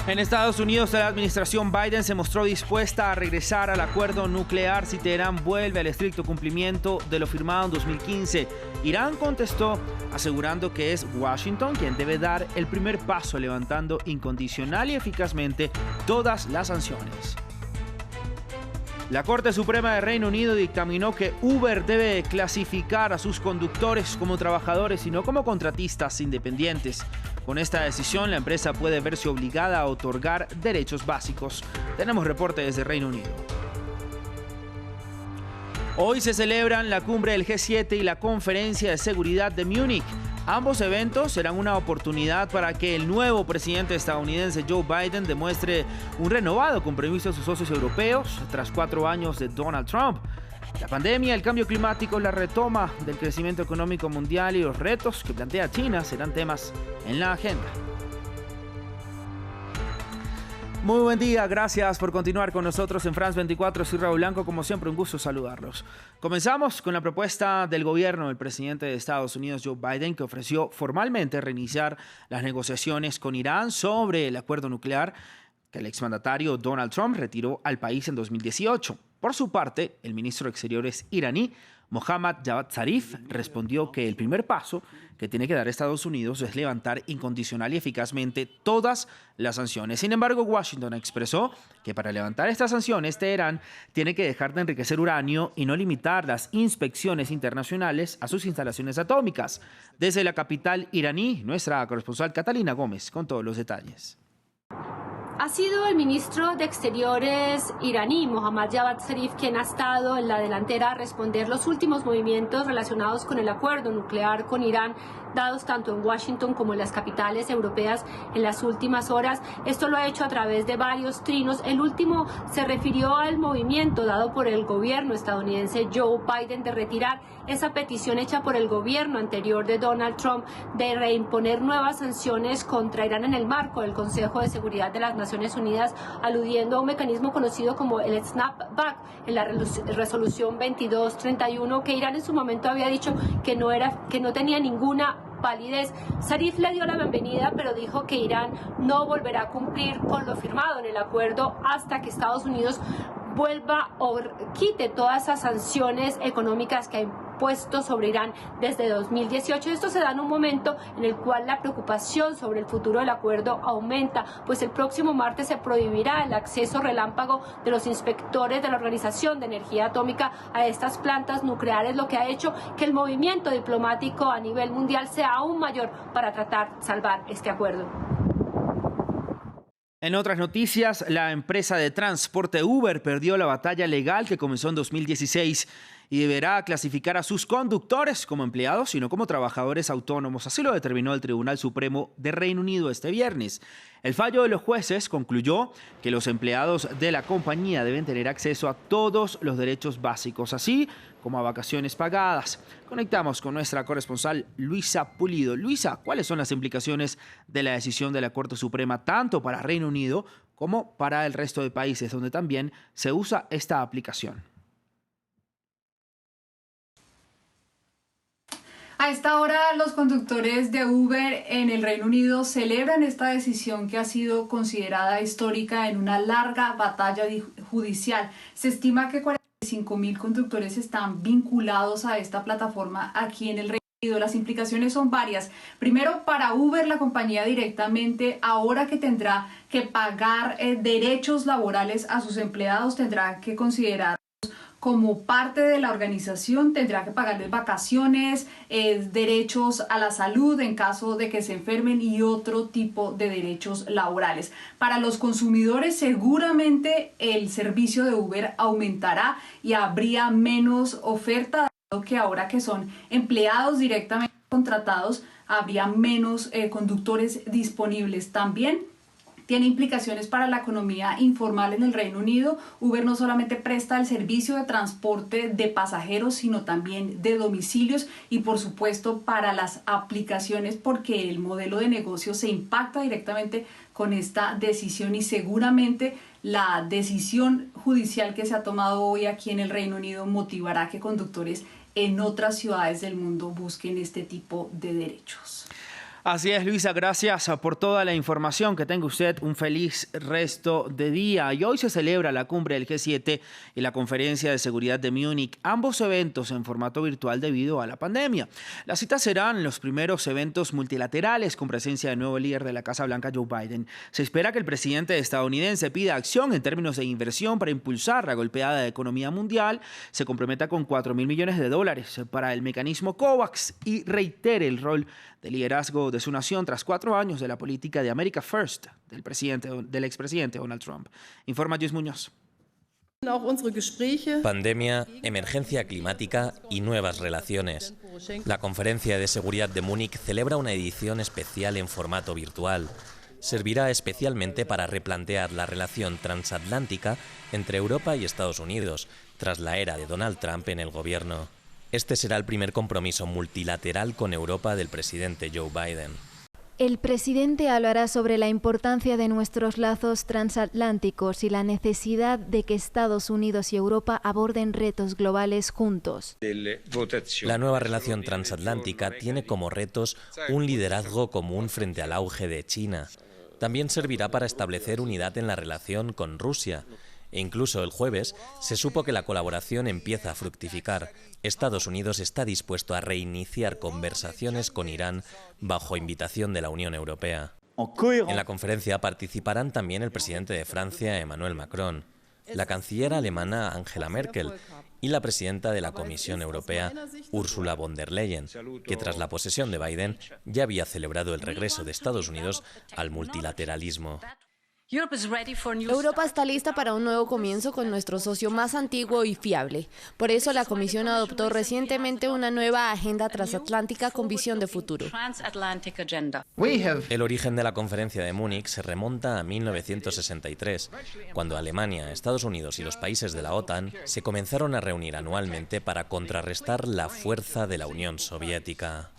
En Estados Unidos, la administración Biden se mostró dispuesta a regresar al acuerdo nuclear si Teherán vuelve al estricto cumplimiento de lo firmado en 2015. Irán contestó asegurando que es Washington quien debe dar el primer paso, levantando incondicional y eficazmente todas las sanciones. La Corte Suprema de Reino Unido dictaminó que Uber debe clasificar a sus conductores como trabajadores y no como contratistas independientes. Con esta decisión, la empresa puede verse obligada a otorgar derechos básicos. Tenemos reporte desde Reino Unido. Hoy se celebran la cumbre del G7 y la Conferencia de Seguridad de Múnich. Ambos eventos serán una oportunidad para que el nuevo presidente estadounidense Joe Biden demuestre un renovado compromiso a sus socios europeos tras 4 años de Donald Trump. La pandemia, el cambio climático, la retoma del crecimiento económico mundial y los retos que plantea China serán temas en la agenda. Muy buen día, gracias por continuar con nosotros en France 24. Soy Raúl Blanco, como siempre un gusto saludarlos. Comenzamos con la propuesta del gobierno del presidente de Estados Unidos, Joe Biden, que ofreció formalmente reiniciar las negociaciones con Irán sobre el acuerdo nuclear que el exmandatario Donald Trump retiró al país en 2018. Por su parte, el ministro de Exteriores iraní, Mohammad Javad Zarif, respondió que el primer paso que tiene que dar Estados Unidos es levantar incondicional y eficazmente todas las sanciones. Sin embargo, Washington expresó que para levantar estas sanciones, Teherán tiene que dejar de enriquecer uranio y no limitar las inspecciones internacionales a sus instalaciones atómicas. Desde la capital iraní, nuestra corresponsal Catalina Gómez con todos los detalles. Ha sido el ministro de Exteriores iraní, Mohammad Javad Zarif, quien ha estado en la delantera a responder los últimos movimientos relacionados con el acuerdo nuclear con Irán, dados tanto en Washington como en las capitales europeas en las últimas horas. Esto lo ha hecho a través de varios trinos. El último se refirió al movimiento dado por el gobierno estadounidense Joe Biden de retirar esa petición hecha por el gobierno anterior de Donald Trump de reimponer nuevas sanciones contra Irán en el marco del Consejo de Seguridad de las Naciones Unidas, aludiendo a un mecanismo conocido como el snapback en la resolución 2231, que Irán en su momento había dicho que no tenía ninguna validez. Zarif le dio la bienvenida, pero dijo que Irán no volverá a cumplir con lo firmado en el acuerdo hasta que Estados Unidos vuelva o quite todas esas sanciones económicas que ha impuesto sobre Irán desde 2018. Esto se da en un momento en el cual la preocupación sobre el futuro del acuerdo aumenta, pues el próximo martes se prohibirá el acceso relámpago de los inspectores de la Organización de Energía Atómica a estas plantas nucleares, lo que ha hecho que el movimiento diplomático a nivel mundial sea aún mayor para tratar de salvar este acuerdo. En otras noticias, la empresa de transporte Uber perdió la batalla legal que comenzó en 2016 y deberá clasificar a sus conductores como empleados y no como trabajadores autónomos. Así lo determinó el Tribunal Supremo de Reino Unido este viernes. El fallo de los jueces concluyó que los empleados de la compañía deben tener acceso a todos los derechos básicos, así como a vacaciones pagadas. Conectamos con nuestra corresponsal Luisa Pulido. Luisa, ¿cuáles son las implicaciones de la decisión de la Corte Suprema tanto para Reino Unido como para el resto de países donde también se usa esta aplicación? A esta hora, los conductores de Uber en el Reino Unido celebran esta decisión que ha sido considerada histórica en una larga batalla judicial. Se estima que 45.000 conductores están vinculados a esta plataforma aquí en el Reino Unido. Las implicaciones son varias. Primero, para Uber, la compañía directamente, ahora que tendrá que pagar derechos laborales a sus empleados, tendrá que considerar como parte de la organización, tendrá que pagarles vacaciones, derechos a la salud en caso de que se enfermen y otro tipo de derechos laborales. Para los consumidores, seguramente el servicio de Uber aumentará y habría menos oferta, dado que ahora que son empleados directamente contratados, habría menos conductores disponibles. También tiene implicaciones para la economía informal en el Reino Unido. Uber no solamente presta el servicio de transporte de pasajeros, sino también de domicilios y por supuesto para las aplicaciones, porque el modelo de negocio se impacta directamente con esta decisión y seguramente la decisión judicial que se ha tomado hoy aquí en el Reino Unido motivará que conductores en otras ciudades del mundo busquen este tipo de derechos. Así es, Luisa, gracias por toda la información. Que tenga usted un feliz resto de día. Y hoy se celebra la cumbre del G7 y la Conferencia de Seguridad de Múnich, ambos eventos en formato virtual debido a la pandemia. Las citas serán los primeros eventos multilaterales con presencia del nuevo líder de la Casa Blanca, Joe Biden. Se espera que el presidente estadounidense pida acción en términos de inversión para impulsar la golpeada economía mundial, se comprometa con $4.000 millones para el mecanismo COVAX y reitere el rol de liderazgo de su nación tras 4 años de la política de America First del expresidente Donald Trump. Informa Luis Muñoz. Pandemia, emergencia climática y nuevas relaciones. La Conferencia de Seguridad de Múnich celebra una edición especial en formato virtual. Servirá especialmente para replantear la relación transatlántica entre Europa y Estados Unidos, tras la era de Donald Trump en el gobierno. Este será el primer compromiso multilateral con Europa del presidente Joe Biden. El presidente hablará sobre la importancia de nuestros lazos transatlánticos y la necesidad de que Estados Unidos y Europa aborden retos globales juntos. La nueva relación transatlántica tiene como retos un liderazgo común frente al auge de China. También servirá para establecer unidad en la relación con Rusia. E incluso el jueves se supo que la colaboración empieza a fructificar. Estados Unidos está dispuesto a reiniciar conversaciones con Irán bajo invitación de la Unión Europea. En la conferencia participarán también el presidente de Francia, Emmanuel Macron, la canciller alemana Angela Merkel y la presidenta de la Comisión Europea, Ursula von der Leyen, que tras la posesión de Biden ya había celebrado el regreso de Estados Unidos al multilateralismo. Europa está lista para un nuevo comienzo con nuestro socio más antiguo y fiable. Por eso la Comisión adoptó recientemente una nueva agenda transatlántica con visión de futuro. El origen de la Conferencia de Múnich se remonta a 1963, cuando Alemania, Estados Unidos y los países de la OTAN se comenzaron a reunir anualmente para contrarrestar la fuerza de la Unión Soviética.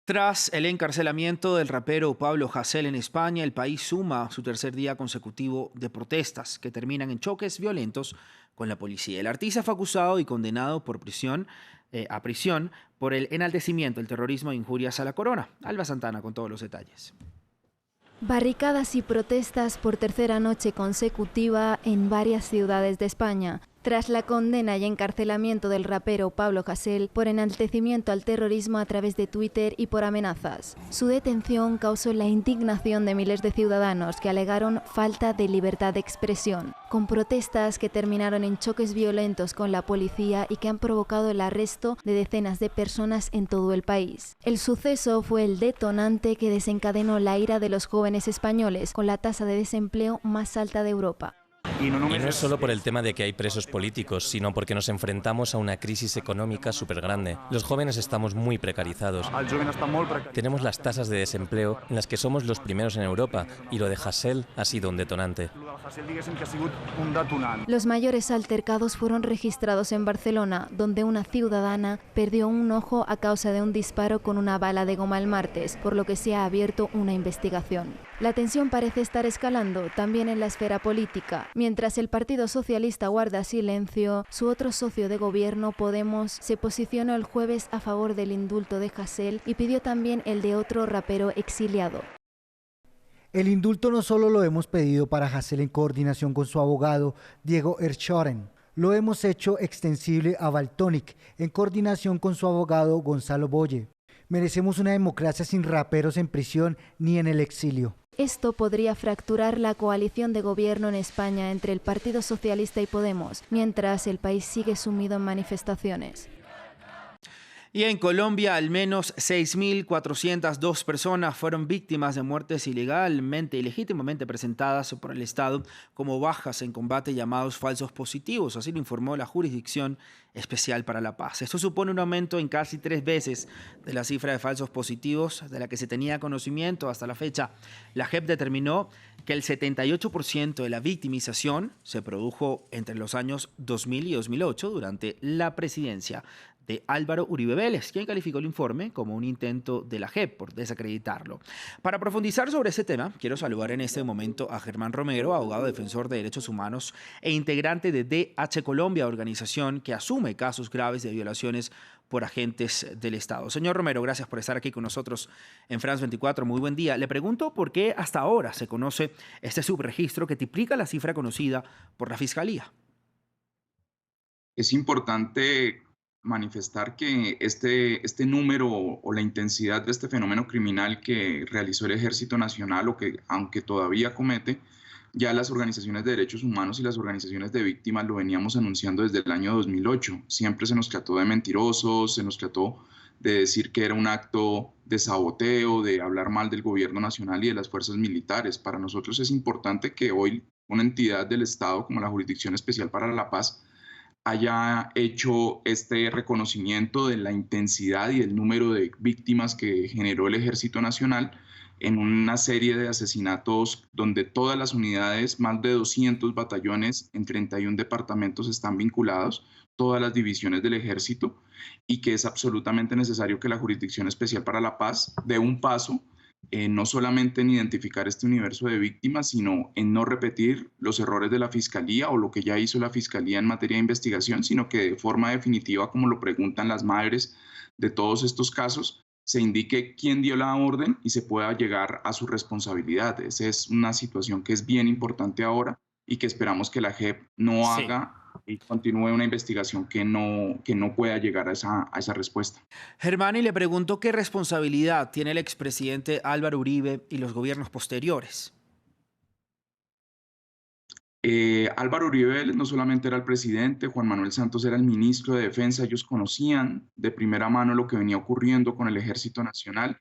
Tras el encarcelamiento del rapero Pablo Hasél en España, el país suma su tercer día consecutivo de protestas que terminan en choques violentos con la policía. El artista fue acusado y condenado a prisión por el enaltecimiento del terrorismo e injurias a la corona. Alba Santana con todos los detalles. Barricadas y protestas por tercera noche consecutiva en varias ciudades de España, tras la condena y encarcelamiento del rapero Pablo Hasél por enaltecimiento al terrorismo a través de Twitter y por amenazas. Su detención causó la indignación de miles de ciudadanos que alegaron falta de libertad de expresión, con protestas que terminaron en choques violentos con la policía y que han provocado el arresto de decenas de personas en todo el país. El suceso fue el detonante que desencadenó la ira de los jóvenes españoles, con la tasa de desempleo más alta de Europa. Y no es solo por el tema de que hay presos políticos, sino porque nos enfrentamos a una crisis económica súper grande. Los jóvenes estamos muy precarizados. Tenemos las tasas de desempleo en las que somos los primeros en Europa, y lo de Hasél ha sido un detonante. Los mayores altercados fueron registrados en Barcelona, donde una ciudadana perdió un ojo a causa de un disparo con una bala de goma el martes, por lo que se ha abierto una investigación. La tensión parece estar escalando también en la esfera política. Mientras el Partido Socialista guarda silencio, su otro socio de gobierno, Podemos, se posicionó el jueves a favor del indulto de Hasél y pidió también el de otro rapero exiliado. El indulto no solo lo hemos pedido para Hasél en coordinación con su abogado, Diego Erchoren. Lo hemos hecho extensible a Valtonyc en coordinación con su abogado, Gonzalo Boye. Merecemos una democracia sin raperos en prisión ni en el exilio. Esto podría fracturar la coalición de gobierno en España entre el Partido Socialista y Podemos, mientras el país sigue sumido en manifestaciones. Y en Colombia, al menos 6.402 personas fueron víctimas de muertes ilegalmente y legítimamente presentadas por el Estado como bajas en combate llamados falsos positivos. Así lo informó la Jurisdicción Especial para la Paz. Esto supone un aumento en casi 3 veces de la cifra de falsos positivos de la que se tenía conocimiento hasta la fecha. La JEP determinó que el 78% de la victimización se produjo entre los años 2000 y 2008 durante la presidencia de Álvaro Uribe Vélez, quien calificó el informe como un intento de la JEP por desacreditarlo. Para profundizar sobre este tema, quiero saludar en este momento a Germán Romero, abogado defensor de derechos humanos e integrante de DH Colombia, organización que asume casos graves de violaciones por agentes del Estado. Señor Romero, gracias por estar aquí con nosotros en France 24. Muy buen día. Le pregunto por qué hasta ahora se conoce este subregistro que triplica la cifra conocida por la Fiscalía. Es importante manifestar que este número o la intensidad de este fenómeno criminal que realizó el Ejército Nacional, o que aunque todavía comete, ya las organizaciones de derechos humanos y las organizaciones de víctimas lo veníamos anunciando desde el año 2008. Siempre se nos trató de mentirosos, se nos trató de decir que era un acto de saboteo, de hablar mal del gobierno nacional y de las fuerzas militares. Para nosotros es importante que hoy una entidad del Estado como la Jurisdicción Especial para la Paz haya hecho este reconocimiento de la intensidad y el número de víctimas que generó el Ejército Nacional en una serie de asesinatos donde todas las unidades, más de 200 batallones en 31 departamentos están vinculados, todas las divisiones del Ejército, y que es absolutamente necesario que la Jurisdicción Especial para la Paz dé un paso, no solamente en identificar este universo de víctimas, sino en no repetir los errores de la Fiscalía o lo que ya hizo la Fiscalía en materia de investigación, sino que de forma definitiva, como lo preguntan las madres de todos estos casos, se indique quién dio la orden y se pueda llegar a su responsabilidad. Esa es una situación que es bien importante ahora y que esperamos que la JEP no haga y continúe una investigación que no pueda llegar a esa respuesta. Germán, y le pregunto qué responsabilidad tiene el expresidente Álvaro Uribe y los gobiernos posteriores. Álvaro Uribe no solamente era el presidente, Juan Manuel Santos era el ministro de Defensa. Ellos conocían de primera mano lo que venía ocurriendo con el Ejército Nacional.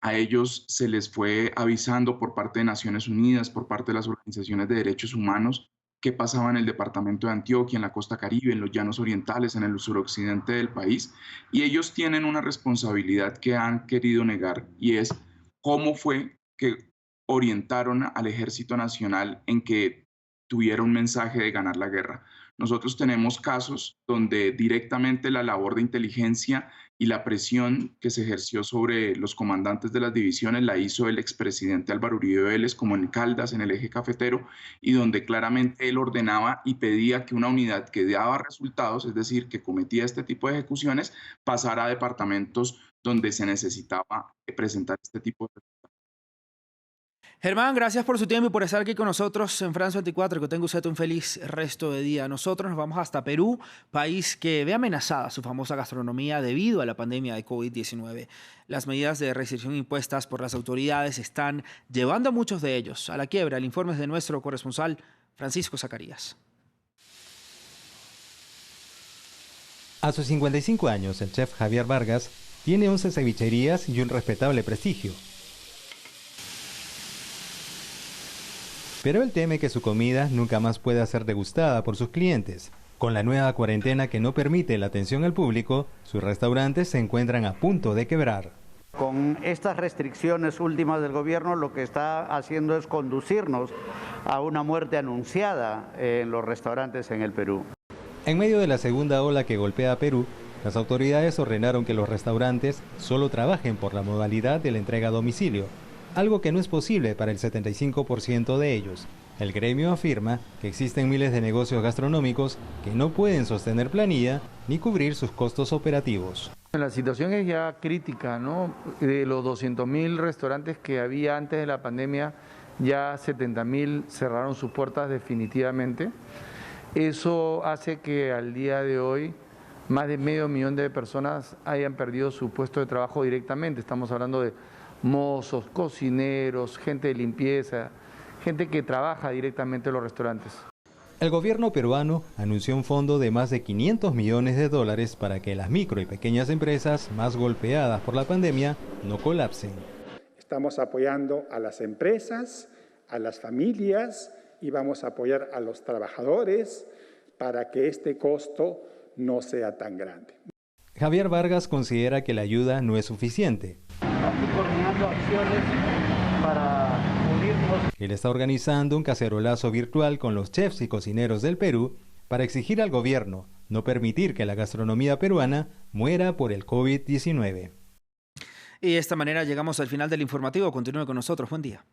A ellos se les fue avisando por parte de Naciones Unidas, por parte de las organizaciones de derechos humanos, qué pasaba en el departamento de Antioquia, en la costa Caribe, en los llanos orientales, en el suroccidente del país. Y ellos tienen una responsabilidad que han querido negar, y es cómo fue que orientaron al Ejército Nacional en que tuviera un mensaje de ganar la guerra. Nosotros tenemos casos donde directamente la labor de inteligencia y la presión que se ejerció sobre los comandantes de las divisiones la hizo el expresidente Álvaro Uribe Vélez, como en Caldas, en el eje cafetero, y donde claramente él ordenaba y pedía que una unidad que daba resultados, es decir, que cometía este tipo de ejecuciones, pasara a departamentos donde se necesitaba presentar este tipo de resultados. Germán, gracias por su tiempo y por estar aquí con nosotros en France 24. Que tenga usted un feliz resto de día. Nosotros nos vamos hasta Perú, país que ve amenazada su famosa gastronomía debido a la pandemia de COVID-19. Las medidas de restricción impuestas por las autoridades están llevando a muchos de ellos a la quiebra. El informe es de nuestro corresponsal Francisco Zacarías. A sus 55 años, el chef Javier Vargas tiene 11 cevicherías y un respetable prestigio. Pero él teme que su comida nunca más pueda ser degustada por sus clientes. Con la nueva cuarentena que no permite la atención al público, sus restaurantes se encuentran a punto de quebrar. Con estas restricciones últimas del gobierno, lo que está haciendo es conducirnos a una muerte anunciada en los restaurantes en el Perú. En medio de la segunda ola que golpea a Perú, las autoridades ordenaron que los restaurantes solo trabajen por la modalidad de la entrega a domicilio, algo que no es posible para el 75% de ellos. El gremio afirma que existen miles de negocios gastronómicos que no pueden sostener planilla ni cubrir sus costos operativos. La situación es ya crítica, ¿no? De los 200.000 restaurantes que había antes de la pandemia, ya 70.000 cerraron sus puertas definitivamente. Eso hace que al día de hoy más de 500.000 de personas hayan perdido su puesto de trabajo directamente. Estamos hablando de mozos, cocineros, gente de limpieza, gente que trabaja directamente en los restaurantes. El gobierno peruano anunció un fondo de más de $500 millones para que las micro y pequeñas empresas más golpeadas por la pandemia no colapsen. Estamos apoyando a las empresas, a las familias y vamos a apoyar a los trabajadores para que este costo no sea tan grande. Javier Vargas considera que la ayuda no es suficiente. Estoy coordinando acciones para unirnos. Él está organizando un cacerolazo virtual con los chefs y cocineros del Perú para exigir al gobierno no permitir que la gastronomía peruana muera por el COVID-19. Y de esta manera llegamos al final del informativo. Continúe con nosotros. Buen día.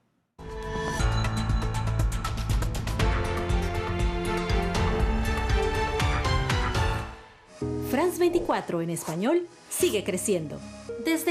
France 24 en español sigue creciendo. Desde